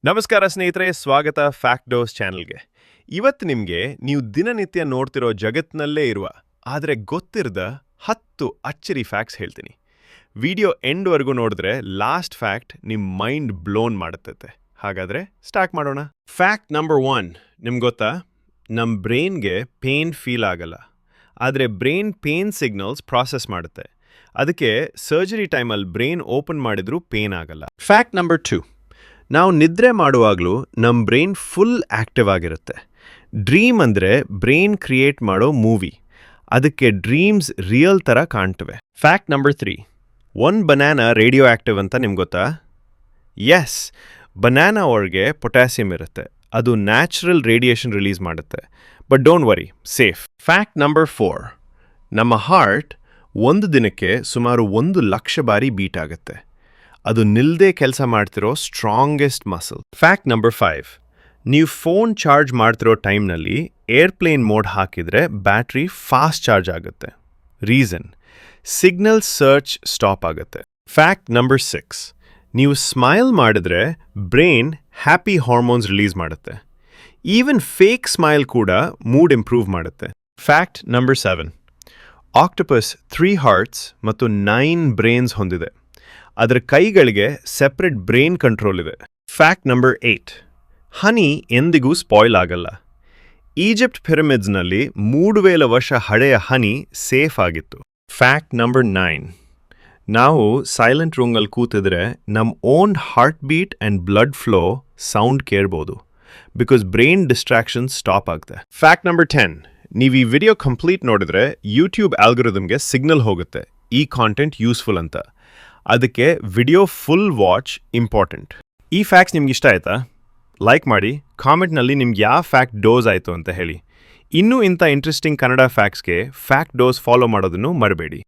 ನಮಸ್ಕಾರ ಸ್ನೇಹಿತರೆ, ಸ್ವಾಗತ ಫ್ಯಾಕ್ಟ್ ಡೋಸ್ ಚಾನೆಲ್ಗೆ. ಇವತ್ತು ನಿಮಗೆ ನೀವು ದಿನನಿತ್ಯ ನೋಡ್ತಿರೋ ಜಗತ್ತಿನಲ್ಲೇ ಇರುವ ಆದರೆ ಗೊತ್ತಿರದ 10 ಅಚ್ಚರಿ ಫ್ಯಾಕ್ಟ್ಸ್ ಹೇಳ್ತೀನಿ. ವಿಡಿಯೋ ಎಂಡ್ವರೆಗೂ ನೋಡಿದ್ರೆ ಲಾಸ್ಟ್ ಫ್ಯಾಕ್ಟ್ ನಿಮ್ಮ ಮೈಂಡ್ ಬ್ಲೋನ್ ಮಾಡುತ್ತೆ. ಹಾಗಾದರೆ ಸ್ಟಾರ್ಟ್ ಮಾಡೋಣ. ಫ್ಯಾಕ್ಟ್ ನಂಬರ್ 1, ನಿಮ್ಗೆ ಗೊತ್ತಾ, ನಮ್ಮ ಬ್ರೈನ್ಗೆ ಪೇನ್ ಫೀಲ್ ಆಗಲ್ಲ, ಆದರೆ ಬ್ರೈನ್ ಪೇನ್ ಸಿಗ್ನಲ್ಸ್ ಪ್ರಾಸೆಸ್ ಮಾಡುತ್ತೆ. ಅದಕ್ಕೆ ಸರ್ಜರಿ ಟೈಮಲ್ಲಿ ಬ್ರೈನ್ ಓಪನ್ ಮಾಡಿದ್ರೂ ಪೇನ್ ಆಗಲ್ಲ. ಫ್ಯಾಕ್ಟ್ ನಂಬರ್ 2, ನಾವು ನಿದ್ರೆ ಮಾಡುವಾಗಲೂ ನಮ್ಮ ಬ್ರೈನ್ ಫುಲ್ ಆಕ್ಟಿವ್ ಆಗಿರುತ್ತೆ. ಡ್ರೀಮ್ ಅಂದರೆ ಬ್ರೈನ್ ಕ್ರಿಯೇಟ್ ಮಾಡೋ ಮೂವಿ. ಅದಕ್ಕೆ ಡ್ರೀಮ್ಸ್ ರಿಯಲ್ ಥರ ಕಾಣ್ತವೆ. ಫ್ಯಾಕ್ಟ್ ನಂಬರ್ 3, ಒಂದು ಬನಾನಾ ರೇಡಿಯೋ ಆಕ್ಟಿವ್ ಅಂತ ನಿಮ್ಗೆ ಗೊತ್ತಾ? ಎಸ್, ಬನಾನಾ ಒಳಗೆ ಪೊಟ್ಯಾಸಿಯಮ್ ಇರುತ್ತೆ. ಅದು ನ್ಯಾಚುರಲ್ ರೇಡಿಯೇಷನ್ ರಿಲೀಸ್ ಮಾಡುತ್ತೆ. But don't worry, safe. Fact number 4, ನಮ್ಮ ಹಾರ್ಟ್ ಒಂದು ದಿನಕ್ಕೆ ಸುಮಾರು 1,00,000 ಬಾರಿ ಬೀಟ್ ಆಗುತ್ತೆ. ಅದು ನಿಲ್ಲದೆ ಕೆಲಸ ಮಾಡ್ತಿರೋ ಸ್ಟ್ರಾಂಗೆಸ್ಟ್ ಮಸಲ್. ಫ್ಯಾಕ್ಟ್ ನಂಬರ್ 5, ನೀವು ಫೋನ್ ಚಾರ್ಜ್ ಮಾಡ್ತಿರೋ ಟೈಮ್ನಲ್ಲಿ ಏರ್ಪ್ಲೇನ್ ಮೋಡ್ ಹಾಕಿದರೆ ಬ್ಯಾಟ್ರಿ ಫಾಸ್ಟ್ ಚಾರ್ಜ್ ಆಗುತ್ತೆ. ರೀಸನ್, ಸಿಗ್ನಲ್ ಸರ್ಚ್ ಸ್ಟಾಪ್ ಆಗುತ್ತೆ. ಫ್ಯಾಕ್ಟ್ ನಂಬರ್ 6, ನೀವು ಸ್ಮೈಲ್ ಮಾಡಿದ್ರೆ ಬ್ರೈನ್ ಹ್ಯಾಪಿ ಹಾರ್ಮೋನ್ಸ್ ರಿಲೀಸ್ ಮಾಡುತ್ತೆ. ಈವನ್ ಫೇಕ್ ಸ್ಮೈಲ್ ಕೂಡ ಮೂಡ್ ಇಂಪ್ರೂವ್ ಮಾಡುತ್ತೆ. ಫ್ಯಾಕ್ಟ್ ನಂಬರ್ 7, ಆಕ್ಟೋಪಸ್ 3 ಹಾರ್ಟ್ಸ್ ಮತ್ತು 9 ಬ್ರೈನ್ಸ್ ಹೊಂದಿದೆ. ಅದರ ಕೈಗಳಿಗೆ ಸೆಪ್ರೇಟ್ ಬ್ರೈನ್ ಕಂಟ್ರೋಲ್ ಇದೆ. ಫ್ಯಾಕ್ಟ್ ನಂಬರ್ 8, ಹನಿ ಎಂದಿಗೂ ಸ್ಪಾಯ್ಲ್ ಆಗಲ್ಲ. ಈಜಿಪ್ಟ್ ಪಿರಮಿಡ್ಸ್ನಲ್ಲಿ 3,000 ವರ್ಷ ಹಳೆಯ ಹನಿ ಸೇಫ್ ಆಗಿತ್ತು. ಫ್ಯಾಕ್ಟ್ ನಂಬರ್ 9, ನಾವು ಸೈಲೆಂಟ್ ರೂಮ್ನಲ್ಲಿ ಕೂತಿದ್ರೆ ನಮ್ಮ own heart beat and blood flow sound ಕೇಳ್ಬೋದು, ಬಿಕಾಸ್ ಬ್ರೈನ್ ಡಿಸ್ಟ್ರಾಕ್ಷನ್ ಸ್ಟಾಪ್ ಆಗುತ್ತೆ. ಫ್ಯಾಕ್ಟ್ ನಂಬರ್ 10, ನೀವು ಈ ವಿಡಿಯೋ ಕಂಪ್ಲೀಟ್ ನೋಡಿದ್ರೆ ಯೂಟ್ಯೂಬ್ ಆಲ್ಗೊರಿದಮ್ಗೆ ಸಿಗ್ನಲ್ ಹೋಗುತ್ತೆ ಈ ಕಾಂಟೆಂಟ್ ಯೂಸ್ಫುಲ್ ಅಂತ. ಅದಕ್ಕೆ ವಿಡಿಯೋ ಫುಲ್ ವಾಚ್ ಇಂಪಾರ್ಟೆಂಟ್. ಈ ಫ್ಯಾಕ್ಟ್ಸ್ ನಿಮ್ಗೆ ಇಷ್ಟ ಆಯ್ತಾ? ಲೈಕ್ ಮಾಡಿ, ಕಾಮೆಂಟ್ನಲ್ಲಿ ನಿಮ್ಗೆ ಯಾವ ಫ್ಯಾಕ್ಟ್ ಡೋಸ್ ಆಯಿತು ಅಂತ ಹೇಳಿ. ಇನ್ನೂ ಇಂಥ ಇಂಟ್ರೆಸ್ಟಿಂಗ್ ಕನ್ನಡ ಫ್ಯಾಕ್ಟ್ಸ್ಗೆ ಫ್ಯಾಕ್ಟ್ ಡೋಸ್ ಫಾಲೋ ಮಾಡೋದನ್ನು ಮರಬೇಡಿ.